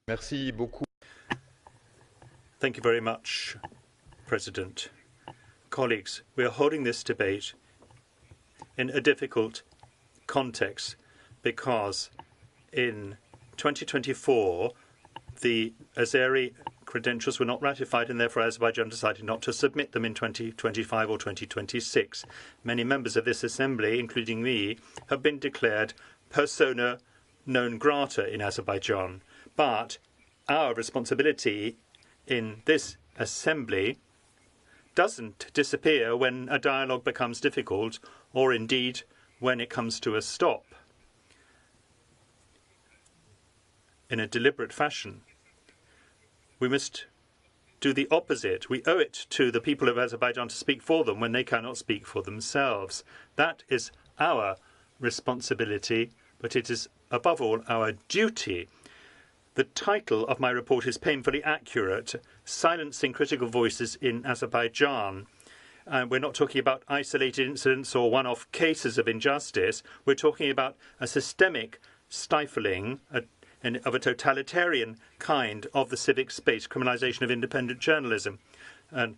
Merci beaucoup. Thank you very much, President. Colleagues, we are holding this debate in a difficult context because in 2024, the Azeri credentials were not ratified, and therefore Azerbaijan decided not to submit them in 2025 or 2026. Many members of this assembly, including me, have been declared persona non grata in Azerbaijan. But our responsibility in this assembly doesn't disappear when a dialogue becomes difficult, or indeed when it comes to a stop. In a deliberate fashion, we must do the opposite. We owe it to the people of Azerbaijan to speak for them when they cannot speak for themselves. That is our responsibility, but it is above all our duty. The title of my report is painfully accurate: Silencing Critical Voices in Azerbaijan. We're not talking about isolated incidents or one-off cases of injustice. We're talking about a systemic stifling of a totalitarian kind of the civic space, criminalization of independent journalism, and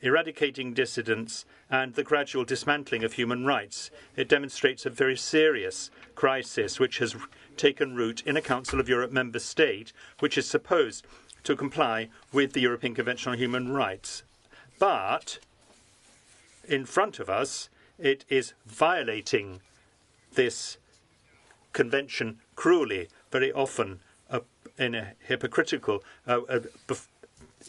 eradicating dissidents, and the gradual dismantling of human rights. It demonstrates a very serious crisis which has taken root in a Council of Europe member state, which is supposed to comply with the European Convention on Human Rights. But in front of us, it is violating this convention cruelly, very often in a hypocritical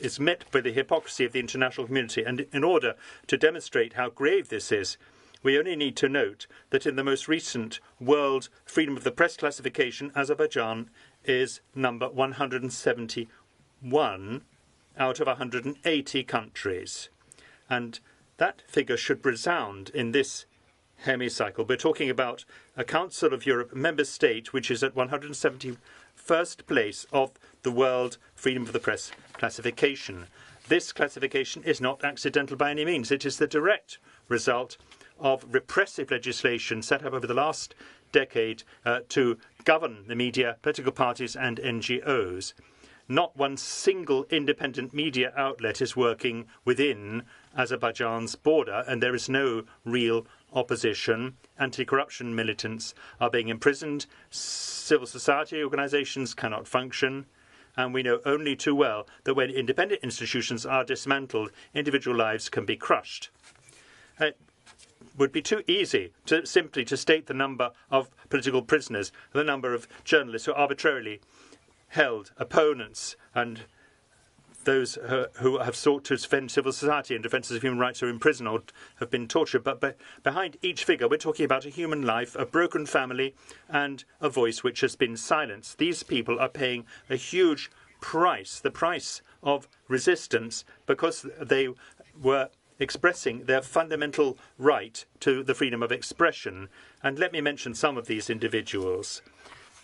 is met by the hypocrisy of the international community. And in order to demonstrate how grave this is, we only need to note that in the most recent World Freedom of the Press classification, Azerbaijan is number 171 out of 180 countries. And that figure should resound in this hemicycle. We're talking about a Council of Europe member state which is at 171st place of the World Freedom of the Press classification. This classification is not accidental by any means. It is the direct result of repressive legislation set up over the last decade to govern the media, political parties and NGOs. Not one single independent media outlet is working within Azerbaijan's border, and there is no real opposition. Anti-corruption militants are being imprisoned. Civil society organizations cannot function. And we know only too well that when independent institutions are dismantled, individual lives can be crushed. It would be too easy to simply state the number of political prisoners, the number of journalists who are arbitrarily held, opponents, and those who have sought to defend civil society and defenders of human rights are in prison or have been tortured. But behind each figure, we're talking about a human life, a broken family, and a voice which has been silenced. These people are paying a huge price, the price of resistance, because they were expressing their fundamental right to the freedom of expression. And let me mention some of these individuals.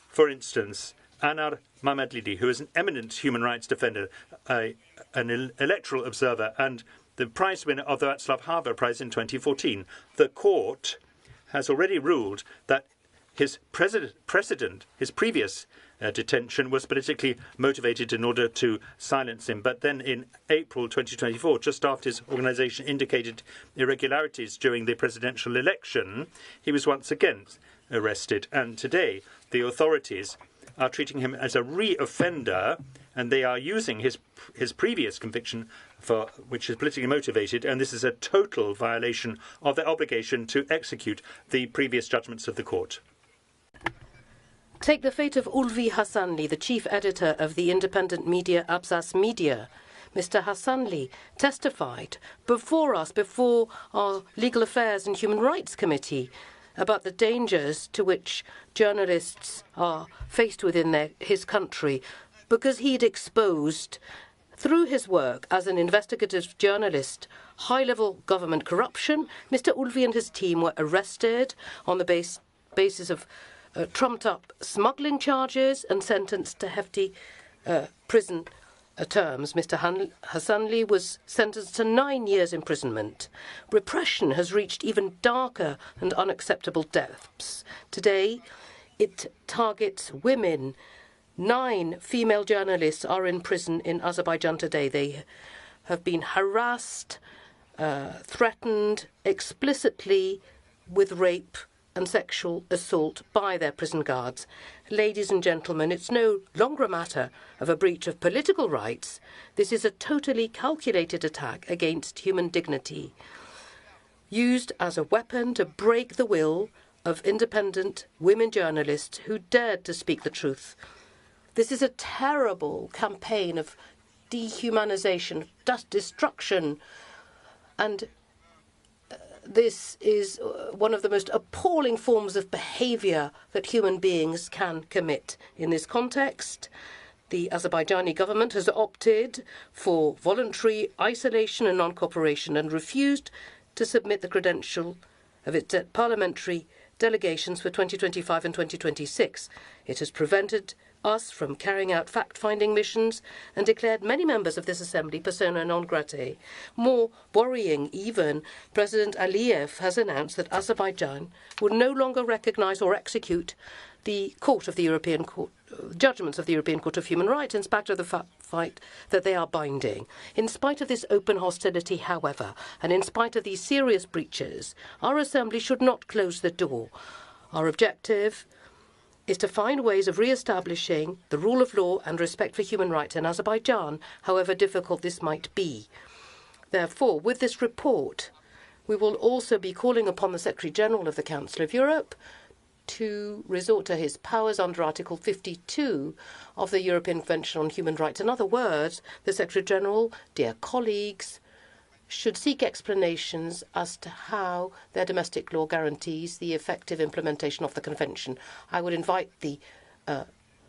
For instance, Anar Mammadli, who is an eminent human rights defender, an electoral observer, and the prize winner of the Václav Havel Prize in 2014. The court has already ruled that his his previous detention was politically motivated in order to silence him. But then in April 2024, just after his organization indicated irregularities during the presidential election, he was once again arrested. And today, the authorities are treating him as a re-offender, and they are using his previous conviction for which is politically motivated, and this is a total violation of their obligation to execute the previous judgments of the court. Take the fate of Ulvi Hasanli, the chief editor of the independent media Abzas Media. Mr. Hasanli testified before our Legal Affairs and Human Rights Committee, about the dangers to which journalists are faced within his country, because he'd exposed, through his work as an investigative journalist, high-level government corruption. Mr. Ulvi and his team were arrested on the basis of trumped-up smuggling charges and sentenced to hefty prison terms. Mr. Hasanli was sentenced to 9 years imprisonment. Repression has reached even darker and unacceptable depths. Today, it targets women, 9 female journalists are in prison in Azerbaijan today. They have been harassed, threatened explicitly with rape and sexual assault by their prison guards. Ladies and gentlemen, it's no longer a matter of a breach of political rights. This is a totally calculated attack against human dignity, used as a weapon to break the will of independent women journalists who dared to speak the truth. This is a terrible campaign of dehumanization, destruction, and this is one of the most appalling forms of behavior that human beings can commit. In this context, the Azerbaijani government has opted for voluntary isolation and non-cooperation and refused to submit the credential of its parliamentary delegations for 2025 and 2026. It has prevented us from carrying out fact-finding missions and declared many members of this assembly persona non grata. More worrying even, President Aliyev has announced that Azerbaijan will no longer recognize or execute the judgments of the European Court of Human Rights, in spite of the fact that they are binding. In spite of this open hostility, however, and in spite of these serious breaches, our assembly should not close the door. Our objective is to find ways of re-establishing the rule of law and respect for human rights in Azerbaijan, however difficult this might be. Therefore, with this report, we will also be calling upon the Secretary-General of the Council of Europe to resort to his powers under Article 52 of the European Convention on Human Rights. In other words, the Secretary-General, dear colleagues, should seek explanations as to how their domestic law guarantees the effective implementation of the Convention. I would invite the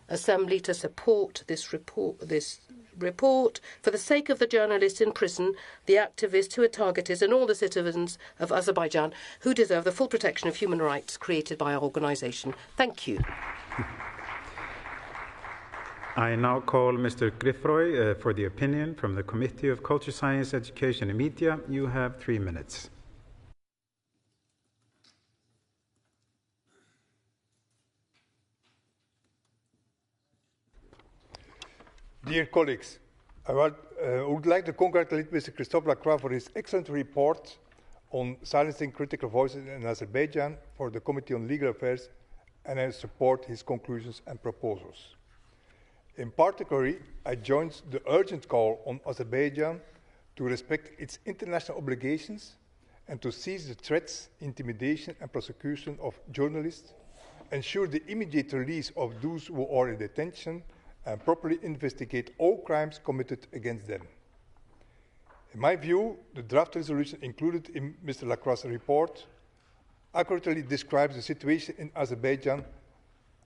Assembly to support this report for the sake of the journalists in prison, the activists who are targeted, and all the citizens of Azerbaijan who deserve the full protection of human rights created by our organisation. Thank you. I now call Mr. Griffroy for the opinion from the Committee of Culture, Science, Education and Media. You have 3 minutes. Dear colleagues, I would like to congratulate Mr. Christophe Lacroix for his excellent report on silencing critical voices in Azerbaijan for the Committee on Legal Affairs, and I support his conclusions and proposals. In particular, I joined the urgent call on Azerbaijan to respect its international obligations and to seize the threats, intimidation and prosecution of journalists, ensure the immediate release of those who are in detention, and properly investigate all crimes committed against them. In my view, the draft resolution included in Mr. Lacroix's report accurately describes the situation in Azerbaijan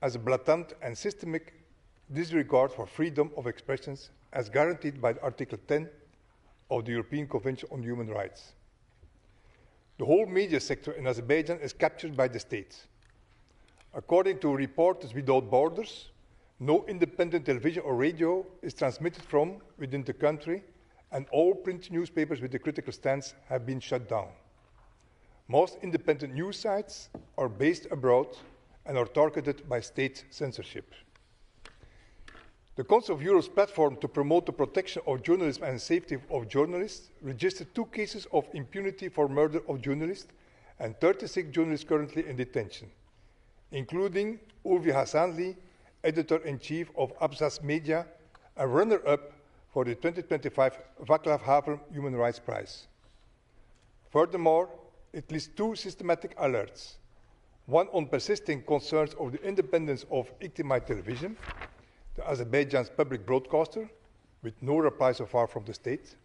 as a blatant and systemic disregard for freedom of expression as guaranteed by Article 10 of the European Convention on Human Rights. The whole media sector in Azerbaijan is captured by the state. According to Reporters Without Borders, no independent television or radio is transmitted from within the country, and all print newspapers with a critical stance have been shut down. Most independent news sites are based abroad and are targeted by state censorship. The Council of Europe's platform to promote the protection of journalism and safety of journalists registered 2 cases of impunity for murder of journalists and 36 journalists currently in detention, including Ulvi Hasanli, editor-in-chief of Abzas Media, a runner-up for the 2025 Václav Havel Human Rights Prize. Furthermore, it lists 2 systematic alerts, one on persisting concerns of the independence of Iktimai Television, the Azerbaijan's public broadcaster, with no reply so far from the state,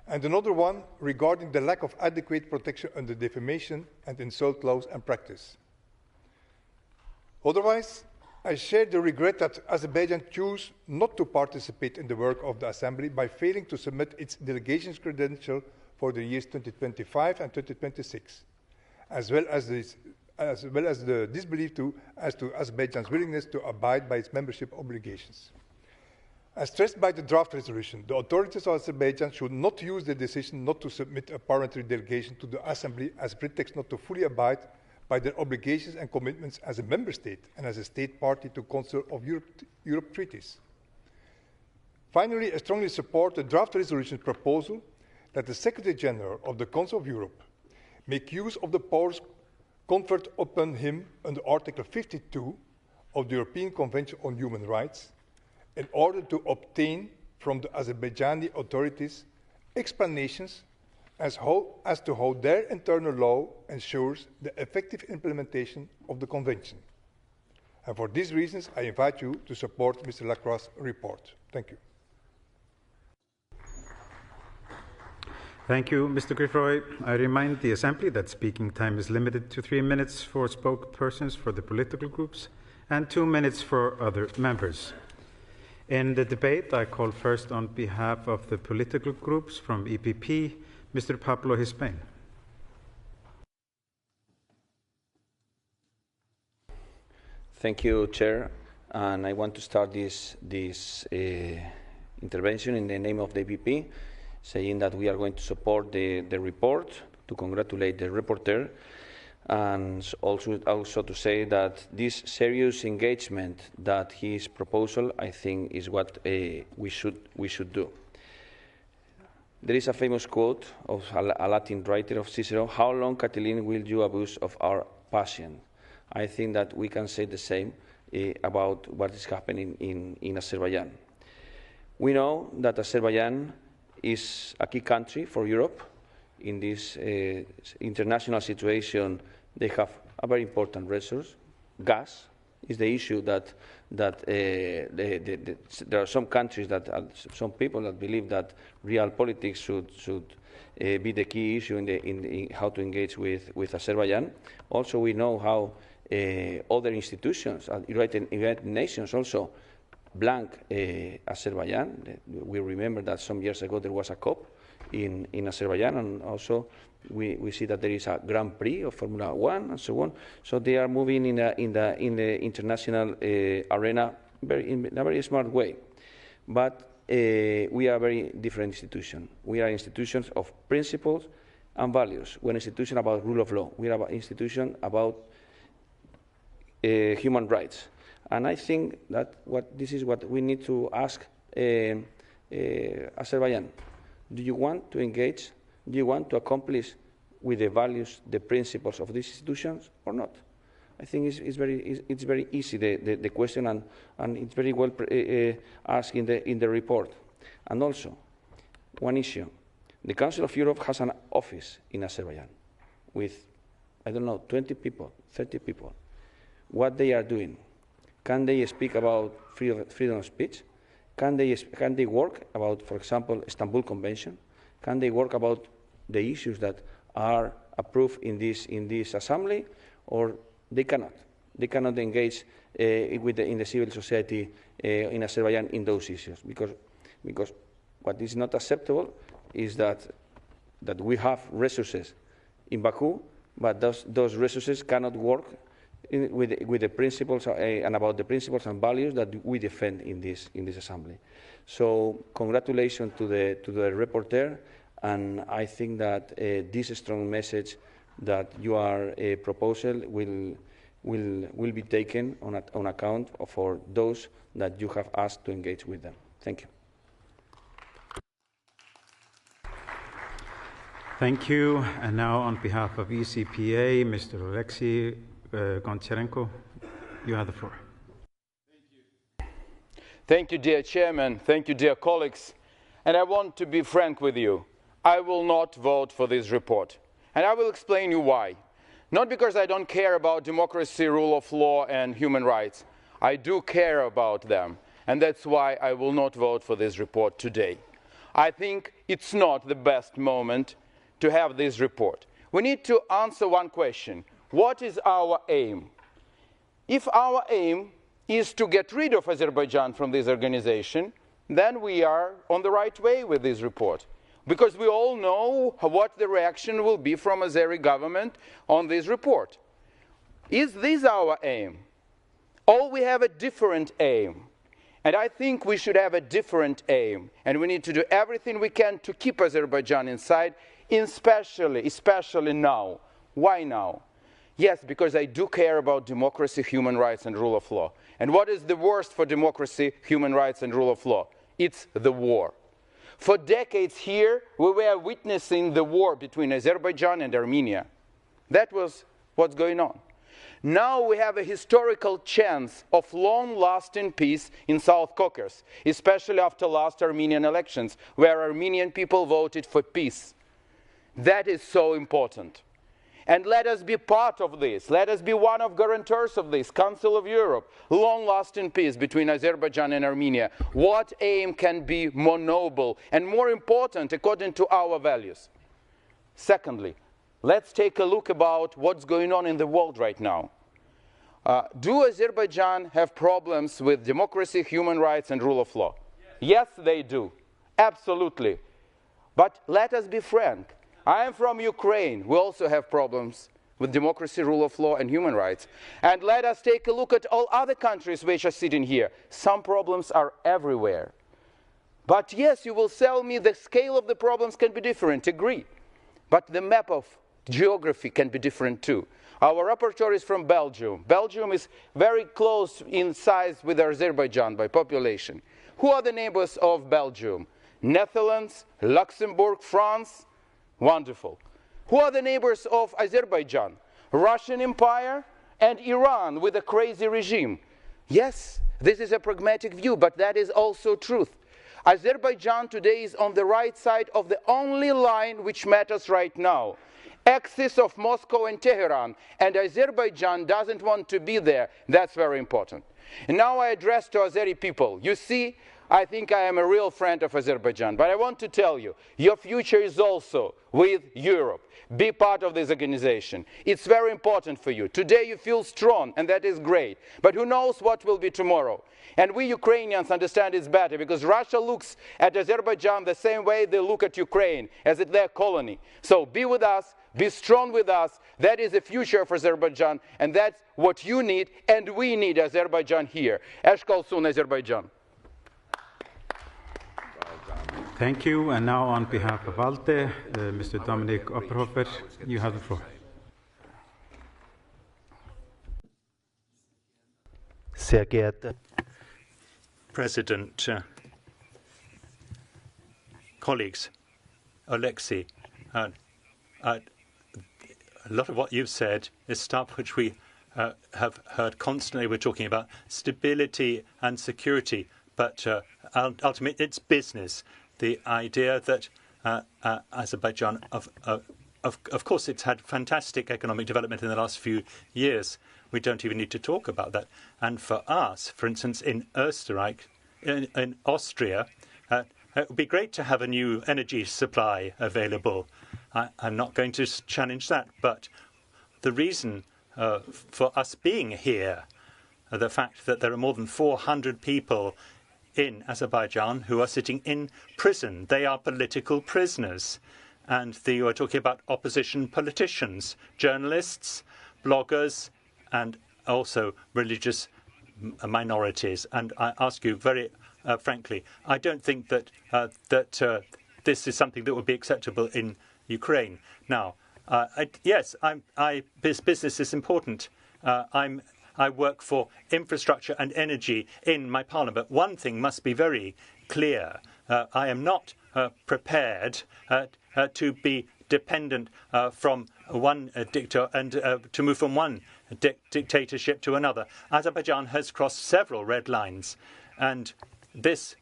and another one regarding the lack of adequate protection under defamation and insult laws and practice. Otherwise, I share the regret that Azerbaijan chose not to participate in the work of the Assembly by failing to submit its delegation's credential for the years 2025 and 2026, as well as the disbelief as to Azerbaijan's willingness to abide by its membership obligations. As stressed by the draft resolution, the authorities of Azerbaijan should not use the decision not to submit a parliamentary delegation to the Assembly as pretext not to fully abide by their obligations and commitments as a member state and as a state party to Council of Europe treaties. Finally, I strongly support the draft resolution proposal that the Secretary General of the Council of Europe make use of the powers conferred upon him under Article 52 of the European Convention on Human Rights in order to obtain from the Azerbaijani authorities explanations as to how their internal law ensures the effective implementation of the Convention. And for these reasons, I invite you to support Mr. Lacroix's report. Thank you. Thank you, Mr. Griffroy. I remind the Assembly that speaking time is limited to 3 minutes for spokespersons for the political groups and 2 minutes for other members. In the debate, I call first on behalf of the political groups from EPP, Mr. Pablo Hispain. Thank you, Chair. And I want to start this intervention in the name of the EPP, saying that we are going to support the report, to congratulate the rapporteur, and also to say that this serious engagement that his proposal, I think, is what we should do. There is a famous quote of a Latin writer of Cicero: "How long, Catiline, will you abuse of our passion?" I think that we can say the same about what is happening in Azerbaijan. We know that Azerbaijan is a key country for Europe. In this international situation, they have a very important resource. Gas is the issue that there are some countries some people that believe that real politics should be the key issue in how to engage with Azerbaijan. Also, we know how other institutions, United Nations also, blank Azerbaijan. We remember that some years ago there was a COP in Azerbaijan, and also we see that there is a Grand Prix of Formula One and so on. So they are moving in the international arena in a very smart way. But we are a very different institution. We are institutions of principles and values. We're an institution about rule of law. We are an institution about human rights. And I think that this is what we need to ask Azerbaijan. Do you want to engage? Do you want to accomplish with the values, the principles of these institutions, or not? I think it's very easy, the question, and it's very well asked in the report. And also, one issue. The Council of Europe has an office in Azerbaijan with, I don't know, 20 people, 30 people. What they are doing? Can they speak about freedom of speech? Can they work about, for example, Istanbul Convention? Can they work about the issues that are approved in this assembly, or they cannot? They cannot engage in the civil society in Azerbaijan in those issues, because what is not acceptable is that we have resources in Baku, but those resources cannot work with the principles and about the principles and values that we defend in this assembly. So congratulations to the rapporteur, and I think that this strong message that you are proposing will be taken on account for those that you have asked to engage with them. Thank you. Thank you. And now on behalf of ECPA, Mr. Alexei Goncharenko, you have the floor. Thank you, dear Chairman. Thank you, dear colleagues. And I want to be frank with you. I will not vote for this report. And I will explain you why. Not because I don't care about democracy, rule of law, and human rights. I do care about them. And that's why I will not vote for this report today. I think it's not the best moment to have this report. We need to answer one question. What is our aim? If our aim is to get rid of Azerbaijan from this organization, then we are on the right way with this report. Because we all know what the reaction will be from the Azeri government on this report. Is this our aim? Or we have a different aim? And I think we should have a different aim. And we need to do everything we can to keep Azerbaijan inside, especially now. Why now? Yes, because I do care about democracy, human rights, and rule of law. And what is the worst for democracy, human rights, and rule of law? It's the war. For decades here, we were witnessing the war between Azerbaijan and Armenia. That was what's going on. Now we have a historical chance of long-lasting peace in South Caucasus, especially after last Armenian elections, where Armenian people voted for peace. That is so important. And let us be part of this. Let us be one of guarantors of this. Council of Europe, long-lasting peace between Azerbaijan and Armenia. What aim can be more noble and more important according to our values? Secondly, let's take a look about what's going on in the world right now. Do Azerbaijan have problems with democracy, human rights, and rule of law? Yes, they do. Absolutely. But let us be frank. I am from Ukraine. We also have problems with democracy, rule of law, and human rights. And let us take a look at all other countries which are sitting here. Some problems are everywhere. But yes, you will tell me the scale of the problems can be different. Agree. But the map of geography can be different too. Our rapporteur is from Belgium. Belgium is very close in size with Azerbaijan by population. Who are the neighbors of Belgium? Netherlands, Luxembourg, France? Wonderful. Who are the neighbors of Azerbaijan? Russian Empire and Iran with a crazy regime. Yes, this is a pragmatic view, but that is also truth. Azerbaijan today is on the right side of the only line which matters right now. Axis of Moscow and Tehran, and Azerbaijan doesn't want to be there. That's very important. And now I address to Azeri people. You see, I think I am a real friend of Azerbaijan, but I want to tell you, your future is also with Europe. Be part of this organization. It's very important for you. Today you feel strong, and that is great. But who knows what will be tomorrow? And we Ukrainians understand it's better, because Russia looks at Azerbaijan the same way they look at Ukraine, as it's their colony. So be with us, be strong with us. That is the future of Azerbaijan, and that's what you need, and we need Azerbaijan here. Esh Kalsun, Azerbaijan. Thank you. And now on behalf of ALDE, Mr. Dominik Opperhofer, you have the floor. Sehr geehrte President, colleagues, Alexei, a lot of what you've said is stuff which we have heard constantly. We're talking about stability and security, but ultimately it's business. The idea that Azerbaijan, of course, it's had fantastic economic development in the last few years. We don't even need to talk about that. And for us, for instance, in Österreich, in Austria, it would be great to have a new energy supply available. I'm not going to challenge that, but the reason for us being here, the fact that there are more than 400 people in Azerbaijan who are sitting in prison. They are political prisoners. And you are talking about opposition politicians, journalists, bloggers, and also religious minorities. And I ask you very frankly, I don't think that this is something that would be acceptable in Ukraine. Now, yes, business is important. I work for infrastructure and energy in my parliament. But one thing must be very clear. I am not prepared to be dependent from one dictator and to move from one dictatorship to another. Azerbaijan has crossed several red lines, and this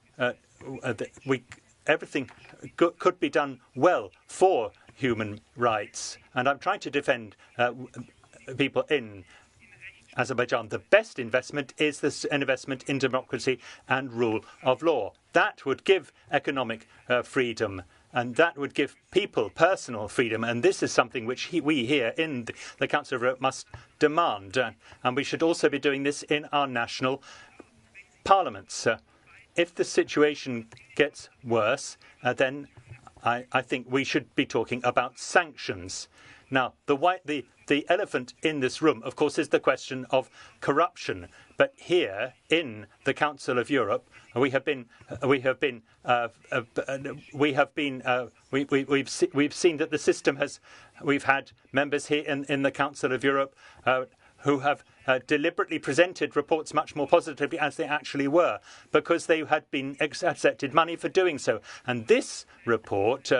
everything could be done well for human rights. And I'm trying to defend people in Azerbaijan. The best investment is an investment in democracy and rule of law. That would give economic freedom, and that would give people personal freedom. And this is something which we here in the Council of Europe must demand. And we should also be doing this in our national parliaments. If the situation gets worse, then I think we should be talking about sanctions. Now, the elephant in this room, of course, is the question of corruption. But here in the Council of Europe, we've seen that the system has. We've had members here in the Council of Europe who have deliberately presented reports much more positively as they actually were, because they had been accepted money for doing so. And this report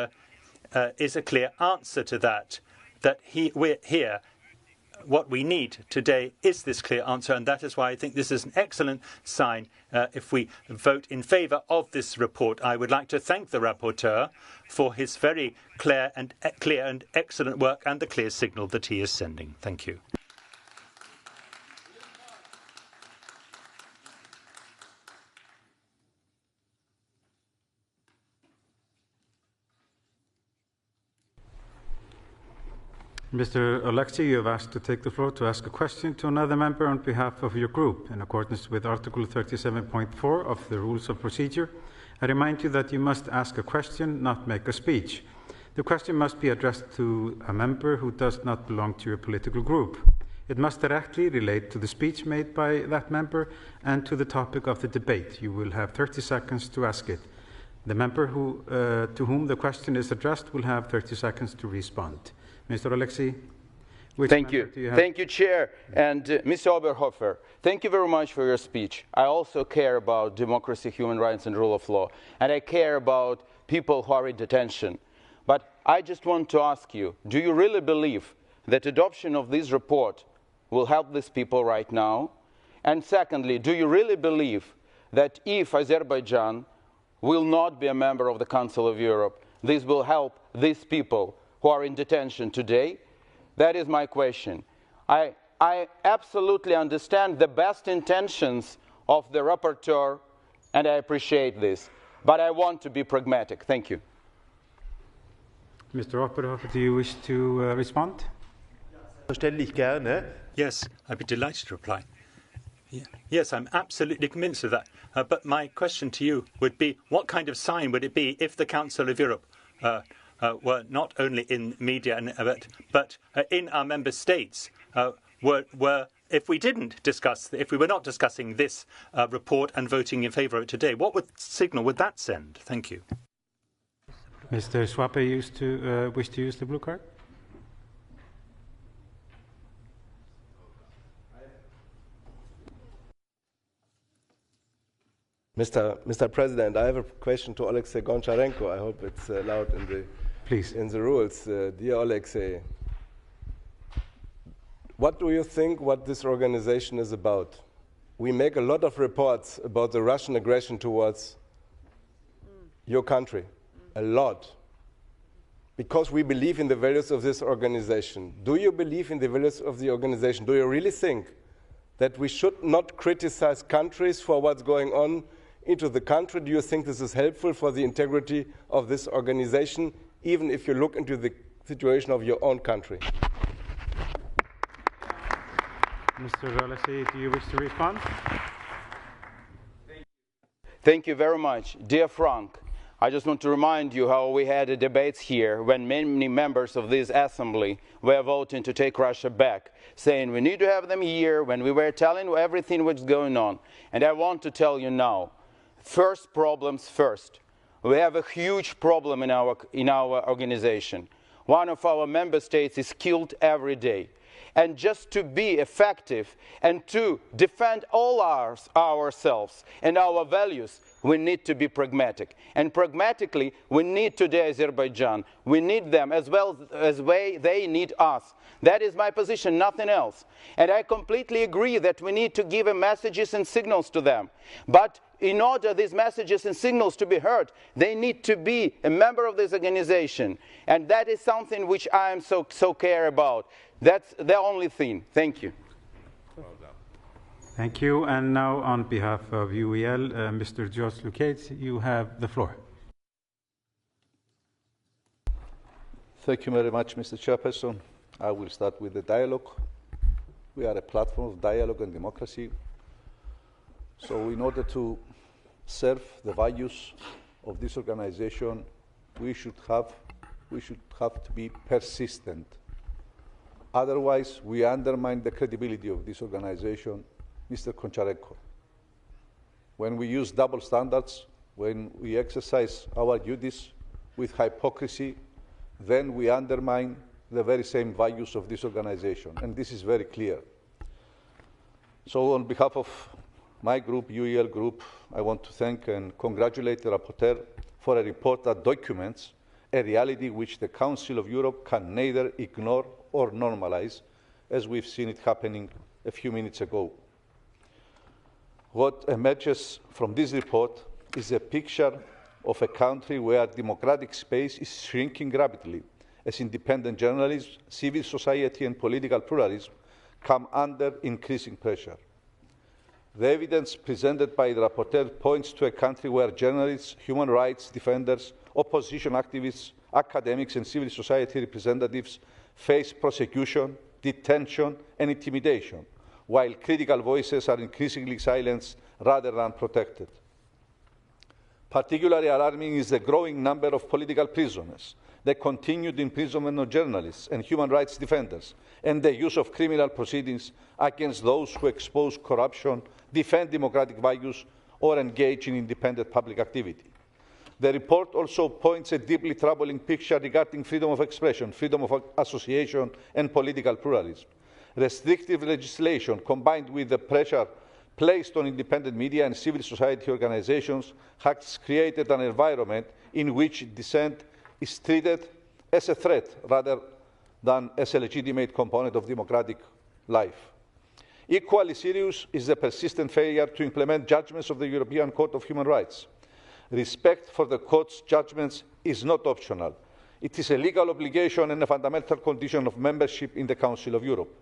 is a clear answer to that. We're here. What we need today is this clear answer, and that is why I think this is an excellent sign if we vote in favour of this report. I would like to thank the rapporteur for his very clear and excellent work and the clear signal that he is sending. Thank you. Mr. Alexei, you have asked to take the floor to ask a question to another member on behalf of your group, in accordance with Article 37.4 of the Rules of Procedure. I remind you that you must ask a question, not make a speech. The question must be addressed to a member who does not belong to your political group. It must directly relate to the speech made by that member and to the topic of the debate. You will have 30 seconds to ask it. The member to whom the question is addressed will have 30 seconds to respond. Mr. Alexei, thank you. Thank you, Chair. And Mr. Oberhofer, thank you very much for your speech. I also care about democracy, human rights, and rule of law. And I care about people who are in detention. But I just want to ask you, do you really believe that adoption of this report will help these people right now? And secondly, do you really believe that if Azerbaijan will not be a member of the Council of Europe, this will help these people who are in detention today? That is my question. I absolutely understand the best intentions of the rapporteur, and I appreciate this. But I want to be pragmatic. Thank you. Mr. Oberhofer, do you wish to respond? Yes, I'd be delighted to reply. Yes, I'm absolutely convinced of that. But my question to you would be, what kind of sign would it be if the Council of Europe were not only in media but in our member states if we were not discussing this report and voting in favour of it today, what signal would that send? Thank you. Mr. Schwabe wish to use the blue card? Mr. President, I have a question to Alexei Goncharenko. I hope it's allowed in the rules. Dear Alexei, what do you think what this organization is about? We make a lot of reports about the Russian aggression towards your country, a lot, because we believe in the values of this organization. Do you believe in the values of the organization? Do you really think that we should not criticize countries for what's going on into the country? Do you think this is helpful for the integrity of this organization, even if you look into the situation of your own country? Mr. Alexei, do you wish to respond? Thank you very much. Dear Frank, I just want to remind you how we had a debate here when many members of this assembly were voting to take Russia back, saying we need to have them here, when we were telling everything what's going on. And I want to tell you now, first problems first. We have a huge problem in our organization. One of our member states is killed every day. And just to be effective and to defend all ourselves and our values, we need to be pragmatic. And pragmatically, we need today Azerbaijan. We need them as well as they need us. That is my position, nothing else. And I completely agree that we need to give messages and signals to them. But in order these messages and signals to be heard, they need to be a member of this organization. And that is something which I am so care about. That's the only thing. Thank you. Thank you. And now, on behalf of UEL, Mr. George Lukacs, you have the floor. Thank you very much, Mr. Chairperson. I will start with the dialogue. We are a platform of dialogue and democracy. So in order to serve the values of this organization, we should have to be persistent. Otherwise, we undermine the credibility of this organization, Mr. Koncharenko. When we use double standards, when we exercise our duties with hypocrisy, then we undermine the very same values of this organization, and this is very clear. So on behalf of my group, UEL Group, I want to thank and congratulate the rapporteur for a report that documents a reality which the Council of Europe can neither ignore or normalize, as we've seen it happening a few minutes ago. What emerges from this report is a picture of a country where democratic space is shrinking rapidly, as independent journalism, civil society and political pluralism come under increasing pressure. The evidence presented by the rapporteur points to a country where journalists, human rights defenders, opposition activists, academics and civil society representatives face prosecution, detention and intimidation, while critical voices are increasingly silenced rather than protected. Particularly alarming is the growing number of political prisoners, the continued imprisonment of journalists and human rights defenders, and the use of criminal proceedings against those who expose corruption, defend democratic values, or engage in independent public activity. The report also points a deeply troubling picture regarding freedom of expression, freedom of association, and political pluralism. Restrictive legislation, combined with the pressure placed on independent media and civil society organizations, has created an environment in which dissent is treated as a threat rather than as a legitimate component of democratic life. Equally serious is the persistent failure to implement judgments of the European Court of Human Rights. Respect for the Court's judgments is not optional. It is a legal obligation and a fundamental condition of membership in the Council of Europe.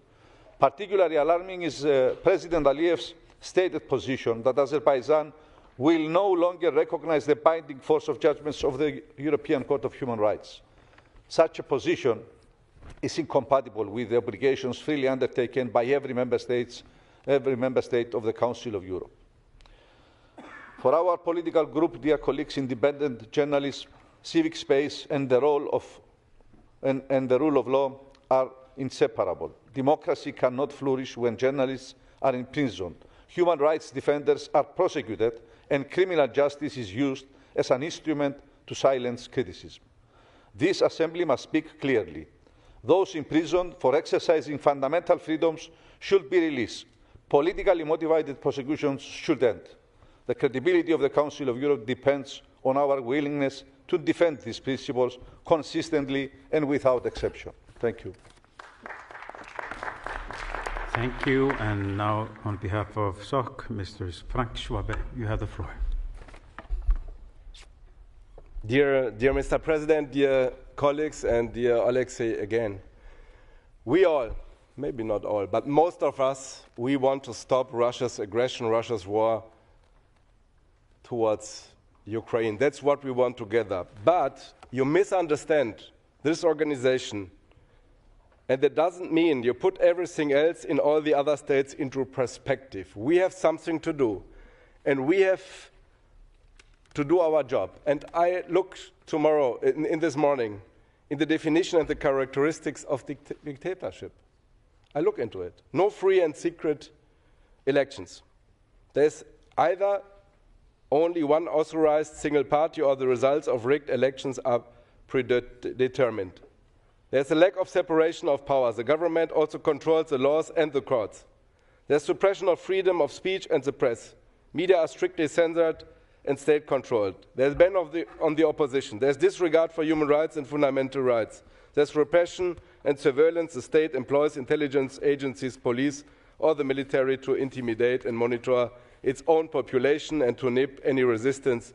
Particularly alarming is President Aliyev's stated position that Azerbaijan will no longer recognize the binding force of judgments of the European Court of Human Rights. Such a position is incompatible with the obligations freely undertaken by every member state of the Council of Europe. For our political group, dear colleagues, independent journalism, civic space and the rule of law are inseparable. Democracy cannot flourish when journalists are imprisoned, human rights defenders are prosecuted, and criminal justice is used as an instrument to silence criticism. This Assembly must speak clearly. Those imprisoned for exercising fundamental freedoms should be released. Politically motivated prosecutions should end. The credibility of the Council of Europe depends on our willingness to defend these principles consistently and without exception. Thank you. Thank you. And now, on behalf of SOC, Mr. Frank Schwabe, you have the floor. Dear Mr. President, dear colleagues, and dear Alexei again, we all, maybe not all, but most of us, we want to stop Russia's aggression, Russia's war towards Ukraine. That's what we want together. But you misunderstand this organization, and that doesn't mean you put everything else in all the other states into perspective. We have something to do, and we have to do our job. And I looked tomorrow, in this morning, in the definition and the characteristics of dictatorship. I look into it. No free and secret elections. There's either only one authorized single party or the results of rigged elections are predetermined. There's a lack of separation of powers. The government also controls the laws and the courts. There's suppression of freedom of speech and the press. Media are strictly censored and state-controlled. There's ban on the opposition. There's disregard for human rights and fundamental rights. There's repression and surveillance. The state employs intelligence agencies, police, or the military to intimidate and monitor its own population and to nip any resistance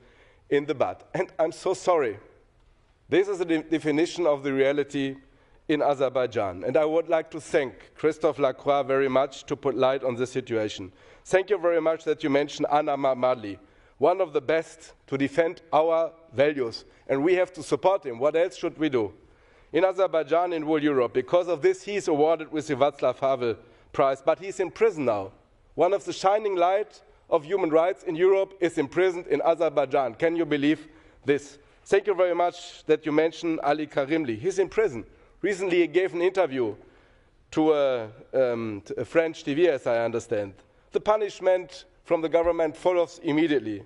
in the bud. And I'm so sorry. This is the definition of the reality in Azerbaijan. And I would like to thank Christophe Lacroix very much to put light on this situation. Thank you very much that you mentioned Anna Mammadli, one of the best to defend our values. And we have to support him. What else should we do? In Azerbaijan, in whole Europe, because of this, he is awarded with the Václav Havel Prize. But he's in prison now. One of the shining lights of human rights in Europe is imprisoned in Azerbaijan. Can you believe this? Thank you very much that you mentioned Ali Karimli. He's in prison. Recently, he gave an interview to a French TV, as I understand. The punishment from the government follows immediately.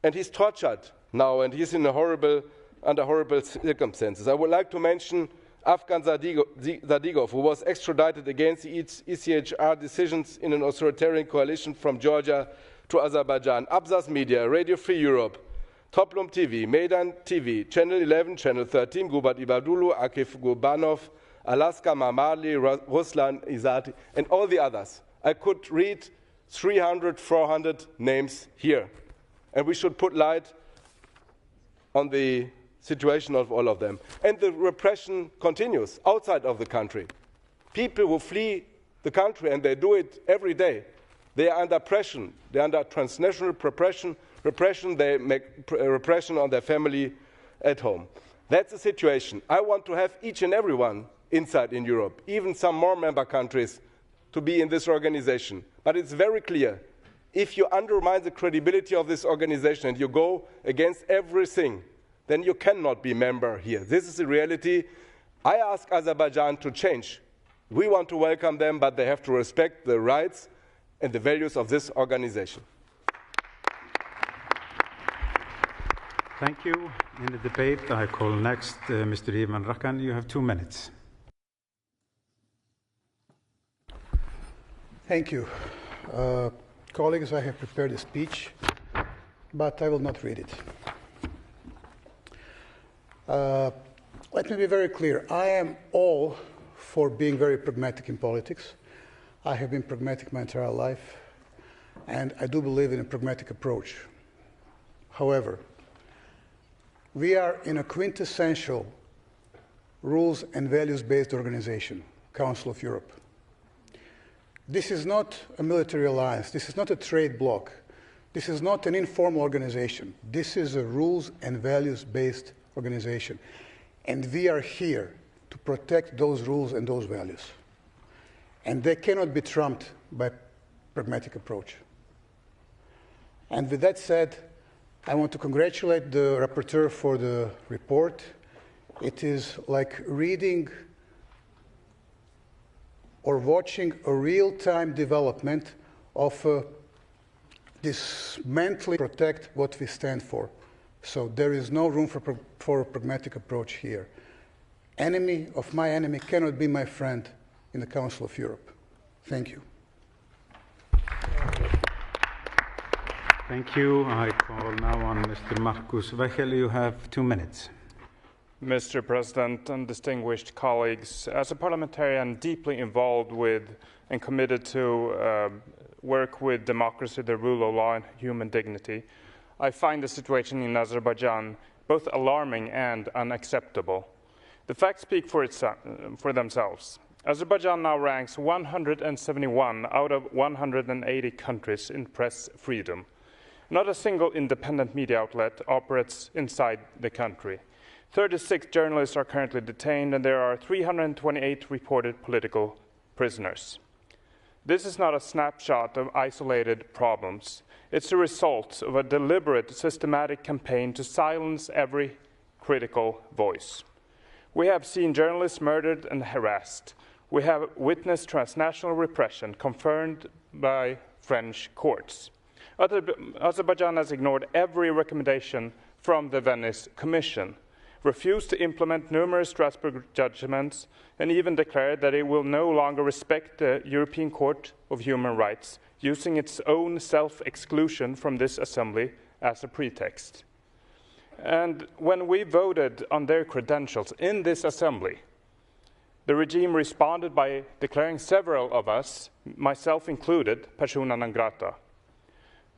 And he's tortured now, and he's in under horrible circumstances. I would like to mention Afgan Zadigov, who was extradited against the ECHR decisions in an authoritarian coalition from Georgia to Azerbaijan. Abzas Media, Radio Free Europe, Toplum TV, Maidan TV, Channel 11, Channel 13, Gubat Ibadulu, Akif Gurbanov, Alaska Mamali, Ruslan Izati, and all the others. I could read 300, 400 names here. And we should put light on the situation of all of them. And the repression continues outside of the country. People who flee the country, and they do it every day, they are under pressure. They are under transnational repression. They make repression on their family at home. That's the situation. I want to have each and everyone inside in Europe, even some more member countries, to be in this organization. But it's very clear, if you undermine the credibility of this organization and you go against everything, then you cannot be a member here. This is the reality. I ask Azerbaijan to change. We want to welcome them, but they have to respect the rights and the values of this organization. Thank you. In the debate, I call next Mr. Ivan Rakan. You have 2 minutes. Thank you. Colleagues, I have prepared a speech, but I will not read it. Let me be very clear. I am all for being very pragmatic in politics. I have been pragmatic my entire life, and I do believe in a pragmatic approach. However, we are in a quintessential rules and values-based organization, Council of Europe. This is not a military alliance. This is not a trade bloc. This is not an informal organization. This is a rules and values-based organization. And we are here to protect those rules and those values. And they cannot be trumped by pragmatic approach. And with that said, I want to congratulate the rapporteur for the report. It is like reading or watching a real-time development of dismantling, protect what we stand for. So there is no room for a pragmatic approach here. Enemy of my enemy cannot be my friend in the Council of Europe. Thank you. Thank you. I call now on Mr. Markus Weichel. You have 2 minutes. Mr. President and distinguished colleagues, as a parliamentarian deeply involved with and committed to work with democracy, the rule of law, and human dignity, I find the situation in Azerbaijan both alarming and unacceptable. The facts speak for themselves. Azerbaijan now ranks 171 out of 180 countries in press freedom. Not a single independent media outlet operates inside the country. 36 journalists are currently detained, and there are 328 reported political prisoners. This is not a snapshot of isolated problems. It's a result of a deliberate, systematic campaign to silence every critical voice. We have seen journalists murdered and harassed. We have witnessed transnational repression confirmed by French courts. Azerbaijan has ignored every recommendation from the Venice Commission, refused to implement numerous Strasbourg judgments, and even declared that it will no longer respect the European Court of Human Rights, using its own self-exclusion from this assembly as a pretext. And when we voted on their credentials in this assembly, the regime responded by declaring several of us, myself included, persona non grata.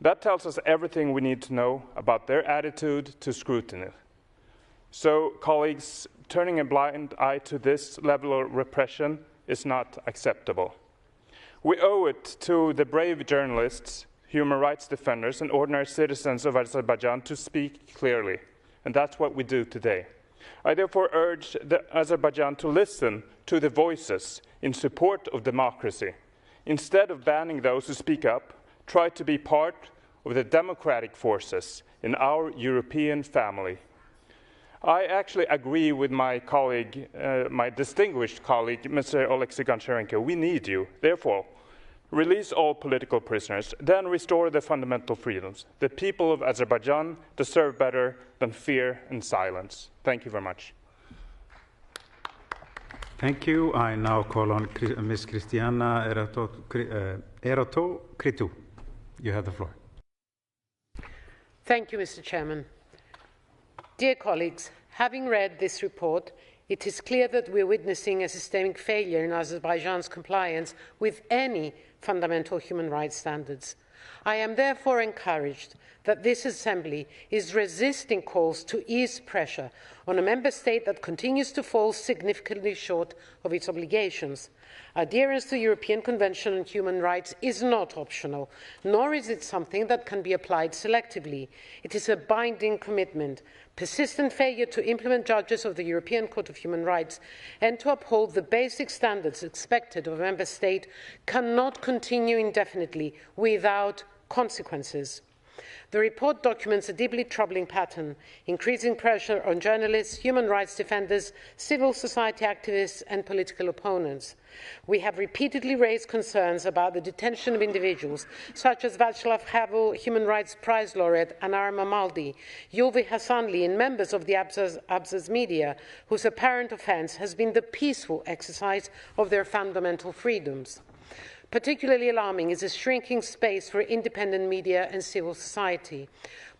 That tells us everything we need to know about their attitude to scrutiny. So, colleagues, turning a blind eye to this level of repression is not acceptable. We owe it to the brave journalists, human rights defenders, and ordinary citizens of Azerbaijan to speak clearly, and that's what we do today. I therefore urge Azerbaijan to listen to the voices in support of democracy. Instead of banning those who speak up, try to be part of the democratic forces in our European family. I actually agree with my colleague, my distinguished colleague, Mr. Oleksiy Goncharenko. We need you. Therefore, release all political prisoners, then restore the fundamental freedoms. The people of Azerbaijan deserve better than fear and silence. Thank you very much. Thank you. I now call on Ms. Christiana Eroto Kritou. You have the floor. Thank you, Mr. Chairman. Dear colleagues, having read this report, it is clear that we are witnessing a systemic failure in Azerbaijan's compliance with any fundamental human rights standards. I am therefore encouraged that this Assembly is resisting calls to ease pressure on a member state that continues to fall significantly short of its obligations. Adherence to the European Convention on Human Rights is not optional, nor is it something that can be applied selectively. It is a binding commitment. Persistent failure to implement judges of the European Court of Human Rights and to uphold the basic standards expected of a member state cannot continue indefinitely without consequences. The report documents a deeply troubling pattern, increasing pressure on journalists, human rights defenders, civil society activists and political opponents. We have repeatedly raised concerns about the detention of individuals such as Václav Havel, Human Rights Prize laureate Anar Mamaldi, Ulvi Hasanli and members of the Abzaz media, whose apparent offence has been the peaceful exercise of their fundamental freedoms. Particularly alarming is the shrinking space for independent media and civil society.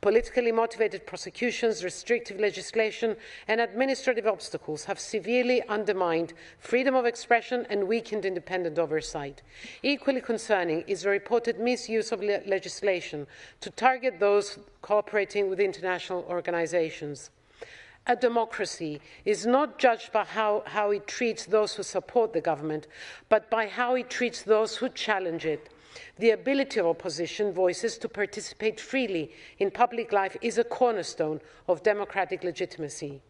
Politically motivated prosecutions, restrictive legislation and administrative obstacles have severely undermined freedom of expression and weakened independent oversight. Equally concerning is the reported misuse of legislation to target those cooperating with international organizations. A democracy is not judged by how it treats those who support the government, but by how it treats those who challenge it. The ability of opposition voices to participate freely in public life is a cornerstone of democratic legitimacy.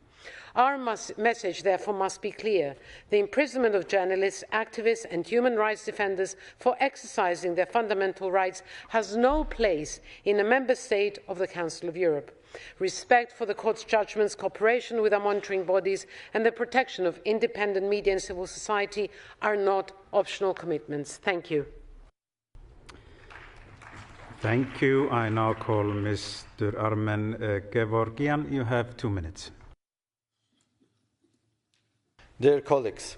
Our message, therefore, must be clear. The imprisonment of journalists, activists and human rights defenders for exercising their fundamental rights has no place in a member state of the Council of Europe. Respect for the Court's judgments, cooperation with our monitoring bodies and the protection of independent media and civil society are not optional commitments. Thank you. Thank you. I now call Mr. Armen Gevorgian. You have 2 minutes. Dear colleagues,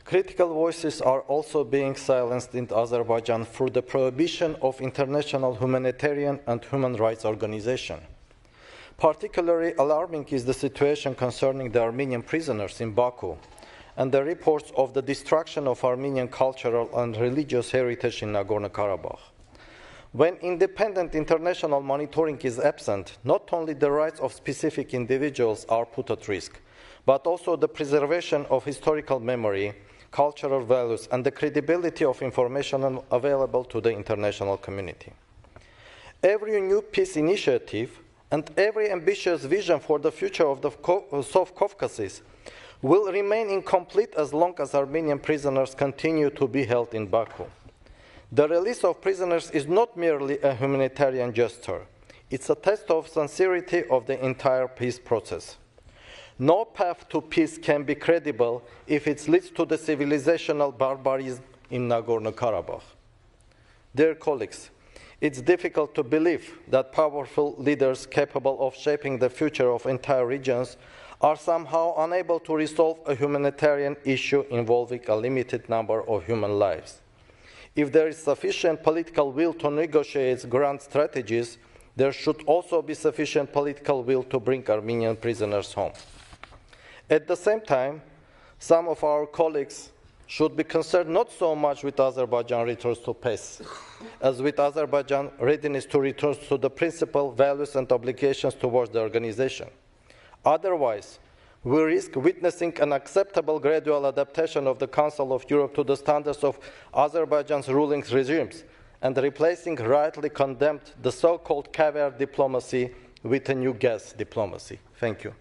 critical voices are also being silenced in Azerbaijan through the prohibition of international humanitarian and human rights organizations. Particularly alarming is the situation concerning the Armenian prisoners in Baku and the reports of the destruction of Armenian cultural and religious heritage in Nagorno-Karabakh. When independent international monitoring is absent, not only the rights of specific individuals are put at risk, but also the preservation of historical memory, cultural values, and the credibility of information available to the international community. Every new peace initiative and every ambitious vision for the future of the South Caucasus will remain incomplete as long as Armenian prisoners continue to be held in Baku. The release of prisoners is not merely a humanitarian gesture. It's a test of sincerity of the entire peace process. No path to peace can be credible if it leads to the civilizational barbarism in Nagorno-Karabakh. Dear colleagues, it's difficult to believe that powerful leaders capable of shaping the future of entire regions are somehow unable to resolve a humanitarian issue involving a limited number of human lives. If there is sufficient political will to negotiate grand strategies, there should also be sufficient political will to bring Armenian prisoners home. At the same time, some of our colleagues should be concerned not so much with Azerbaijan returns to peace, as with Azerbaijan readiness to return to the principal values and obligations towards the organization. Otherwise, we risk witnessing an acceptable gradual adaptation of the Council of Europe to the standards of Azerbaijan's ruling regimes and replacing rightly condemned the so-called caviar diplomacy with a new gas diplomacy. Thank you.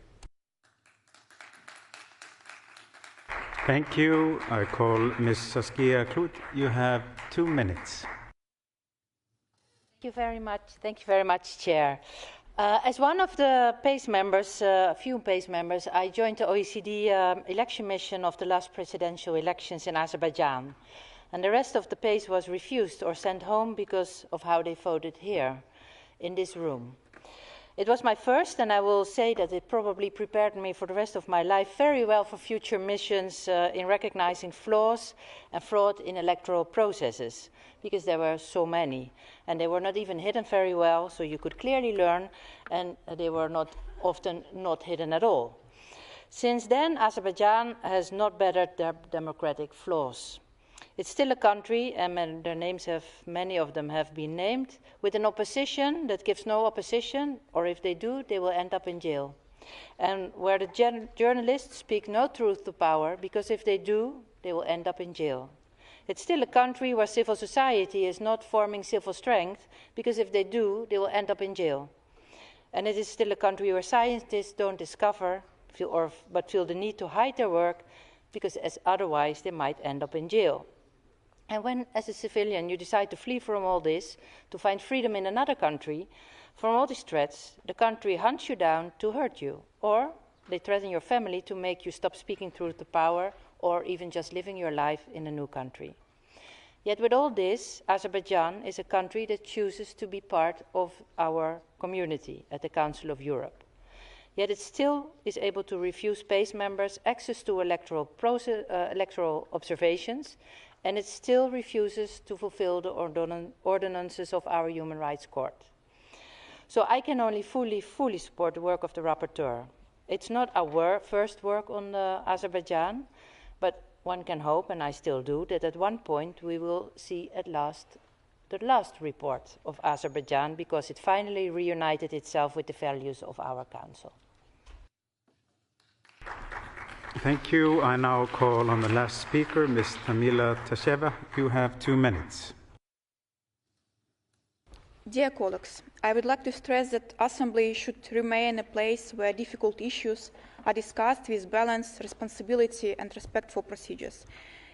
Thank you. I call Ms. Saskia Klut. You have 2 minutes. Thank you very much. Thank you very much, Chair. As one of the PACE members, a few PACE members, I joined the OECD election mission of the last presidential elections in Azerbaijan. And the rest of the PACE was refused or sent home because of how they voted here, in this room. It was my first, and I will say that it probably prepared me for the rest of my life very well for future missions in recognizing flaws and fraud in electoral processes, because there were so many. And they were not even hidden very well, so you could clearly learn, and they were often not hidden at all. Since then, Azerbaijan has not bettered their democratic flaws. It's still a country, and their names many of them have been named, with an opposition that gives no opposition, or if they do, they will end up in jail. And where the journalists speak no truth to power, because if they do, they will end up in jail. It's still a country where civil society is not forming civil strength, because if they do, they will end up in jail. And it is still a country where scientists don't discover, but feel the need to hide their work, because otherwise they might end up in jail. And when, as a civilian, you decide to flee from all this, to find freedom in another country, from all these threats, the country hunts you down to hurt you, or they threaten your family to make you stop speaking truth to power, or even just living your life in a new country. Yet with all this, Azerbaijan is a country that chooses to be part of our community at the Council of Europe. Yet it still is able to refuse PACE members access to electoral observations, and it still refuses to fulfill the ordinances of our Human Rights Court. So I can only fully support the work of the rapporteur. It's not our first work on Azerbaijan, but one can hope, and I still do, that at one point we will see at last the last report of Azerbaijan, because it finally reunited itself with the values of our Council. Thank you. I now call on the last speaker, Ms. Tamila Tasheva. You have 2 minutes. Dear colleagues, I would like to stress that Assembly should remain a place where difficult issues are discussed with balance, responsibility and respect for procedures.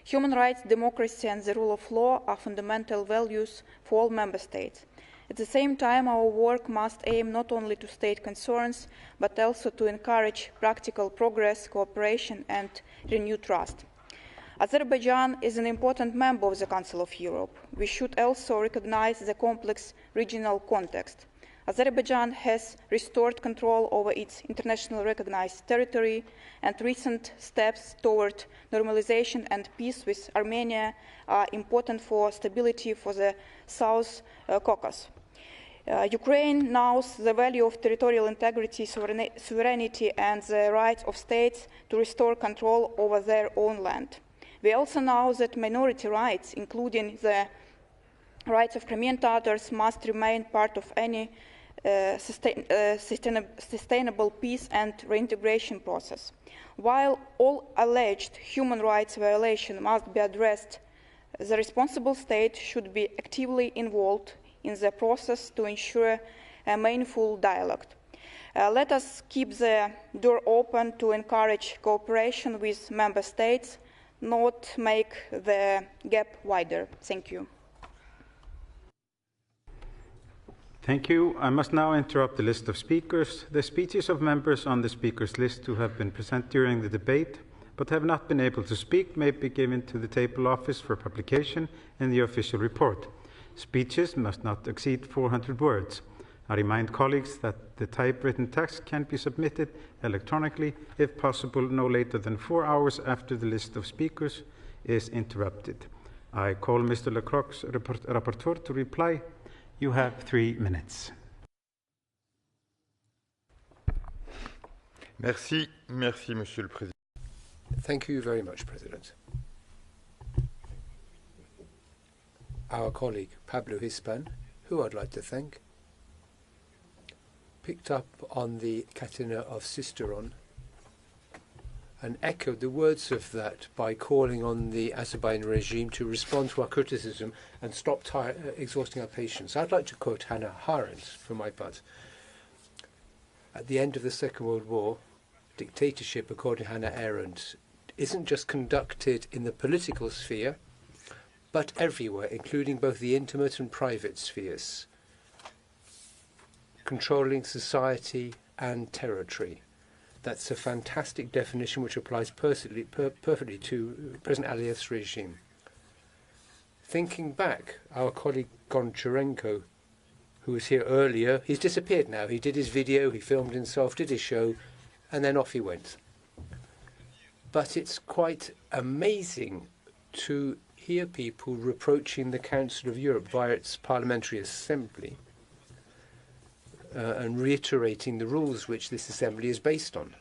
Human rights, democracy and the rule of law are fundamental values for all member states. At the same time, our work must aim not only to state concerns, but also to encourage practical progress, cooperation and renewed trust. Azerbaijan is an important member of the Council of Europe. We should also recognize the complex regional context. Azerbaijan has restored control over its internationally recognized territory, and recent steps toward normalization and peace with Armenia are important for stability for the South Caucasus. Ukraine knows the value of territorial integrity, sovereignty and the right of states to restore control over their own land. We also know that minority rights, including the rights of Crimean Tatars, must remain part of any sustainable peace and reintegration process. While all alleged human rights violations must be addressed, the responsible state should be actively involved in the process to ensure a meaningful dialogue. Let us keep the door open to encourage cooperation with member states, not make the gap wider. Thank you. Thank you. I must now interrupt the list of speakers. The speeches of members on the speakers list who have been present during the debate but have not been able to speak may be given to the table office for publication in the official report. Speeches must not exceed 400 words. I remind colleagues that the typewritten text can be submitted electronically, if possible, no later than 4 hours after the list of speakers is interrupted. I call Mr. Lecroc's rapporteur to reply. You have 3 minutes. Merci, Monsieur le Président. Thank you very much, President. Our colleague Pablo Hispan, who I'd like to thank, picked up on the Catena of Sisteron and echoed the words of that by calling on the Azerbaijan regime to respond to our criticism and stop exhausting our patience. I'd like to quote Hannah Arendt for my part. At the end of the Second World War, dictatorship, according to Hannah Arendt, isn't just conducted in the political sphere, but everywhere, including both the intimate and private spheres. controlling society and territory. That's a fantastic definition which applies perfectly to President Aliyev's regime. Thinking back, our colleague Goncharenko, who was here earlier, he's disappeared now. He did his video, he filmed himself, did his show, and then off he went. But it's quite amazing to hear people reproaching the Council of Europe via its Parliamentary Assembly and reiterating the rules which this assembly is based on.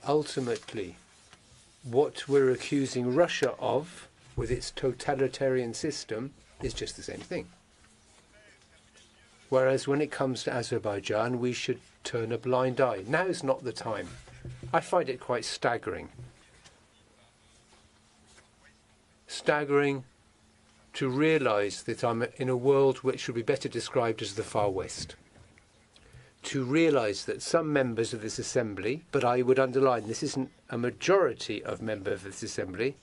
Ultimately, what we're accusing Russia of, with its totalitarian system, is just the same thing. Whereas when it comes to Azerbaijan, we should turn a blind eye. Now is not the time. I find it quite staggering. Staggering to realize that I'm in a world which should be better described as the Far West. To realize that some members of this assembly, but I would underline this isn't a majority of members of this assembly,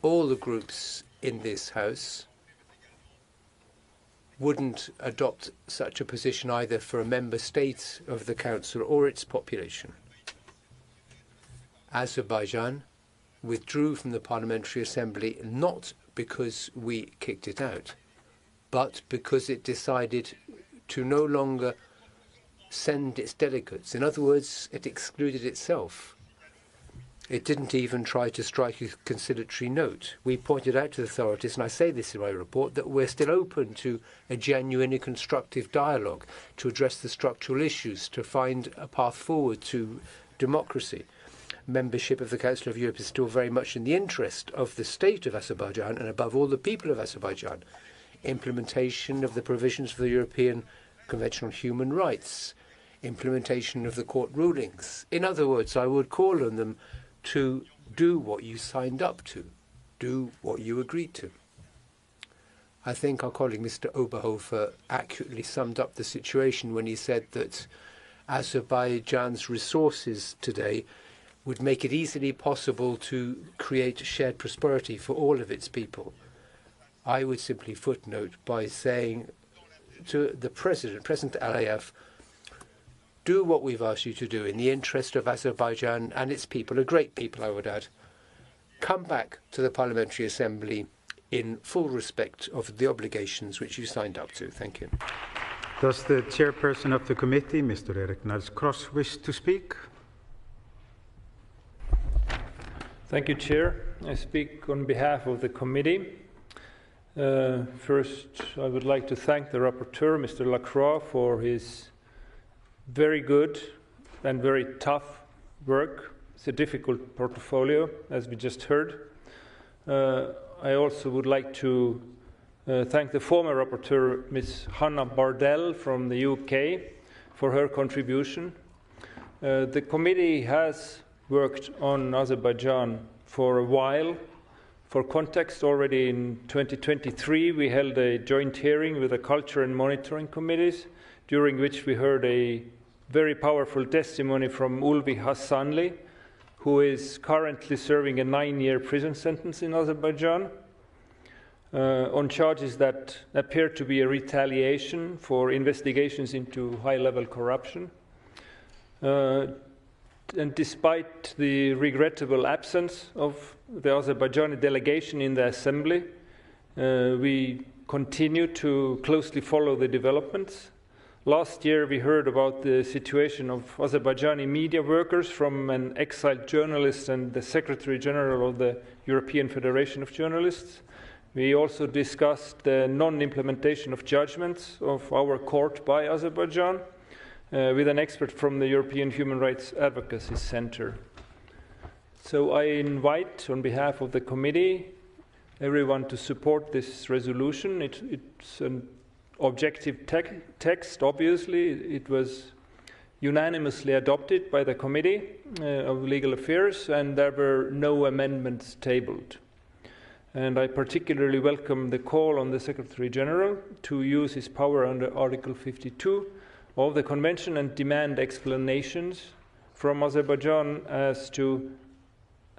all the groups in this House wouldn't adopt such a position either for a member state of the Council or its population. Azerbaijan withdrew from the Parliamentary Assembly not because we kicked it out, but because it decided to no longer send its delegates. In other words, it excluded itself. It didn't even try to strike a conciliatory note. We pointed out to the authorities, and I say this in my report, that we're still open to a genuine and constructive dialogue to address the structural issues, to find a path forward to democracy. Membership of the Council of Europe is still very much in the interest of the state of Azerbaijan and above all the people of Azerbaijan. Implementation of the provisions of the European Convention on Human Rights, implementation of the court rulings. In other words, I would call on them to do what you signed up to, do what you agreed to. I think our colleague Mr. Oberhofer accurately summed up the situation when he said that Azerbaijan's resources today would make it easily possible to create shared prosperity for all of its people. I would simply footnote by saying to the President Aliyev, do what we've asked you to do in the interest of Azerbaijan and its people, a great people, I would add. Come back to the Parliamentary Assembly in full respect of the obligations which you signed up to. Thank you. Does the chairperson of the committee, Mr. Erik Nels-Cross, wish to speak? Thank you, Chair. I speak on behalf of the committee. First, I would like to thank the rapporteur, Mr. Lacroix, for his very good and very tough work. It's a difficult portfolio, as we just heard. I also would like to thank the former rapporteur, Ms. Hannah Bardell from the UK, for her contribution. The committee has worked on Azerbaijan for a while. For context, already in 2023, we held a joint hearing with the Culture and Monitoring Committees, during which we heard a very powerful testimony from Ulvi Hassanli, who is currently serving a 9-year prison sentence in Azerbaijan on charges that appear to be a retaliation for investigations into high-level corruption. And despite the regrettable absence of the Azerbaijani delegation in the Assembly, we continue to closely follow the developments. Last year, we heard about the situation of Azerbaijani media workers from an exiled journalist and the Secretary General of the European Federation of Journalists. We also discussed the non-implementation of judgments of our court by Azerbaijan, with an expert from the European Human Rights Advocacy Center. So I invite, on behalf of the committee, everyone to support this resolution. It's an objective text, obviously. It was unanimously adopted by the Committee of Legal Affairs, and there were no amendments tabled. And I particularly welcome the call on the Secretary General to use his power under Article 52 of the Convention and demand explanations from Azerbaijan as to,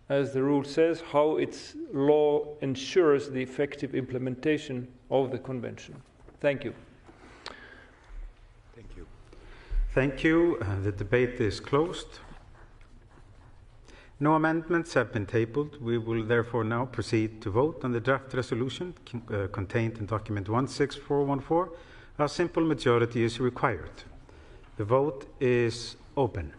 as the rule says, how its law ensures the effective implementation of the Convention. Thank you. Thank you. Thank you. The debate is closed. No amendments have been tabled. We will therefore now proceed to vote on the draft resolution contained in document 16414. A simple majority is required. The vote is open.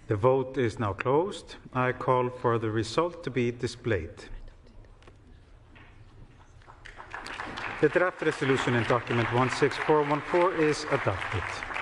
The vote is now closed. I call for the result to be displayed. The draft resolution in document 16414 is adopted.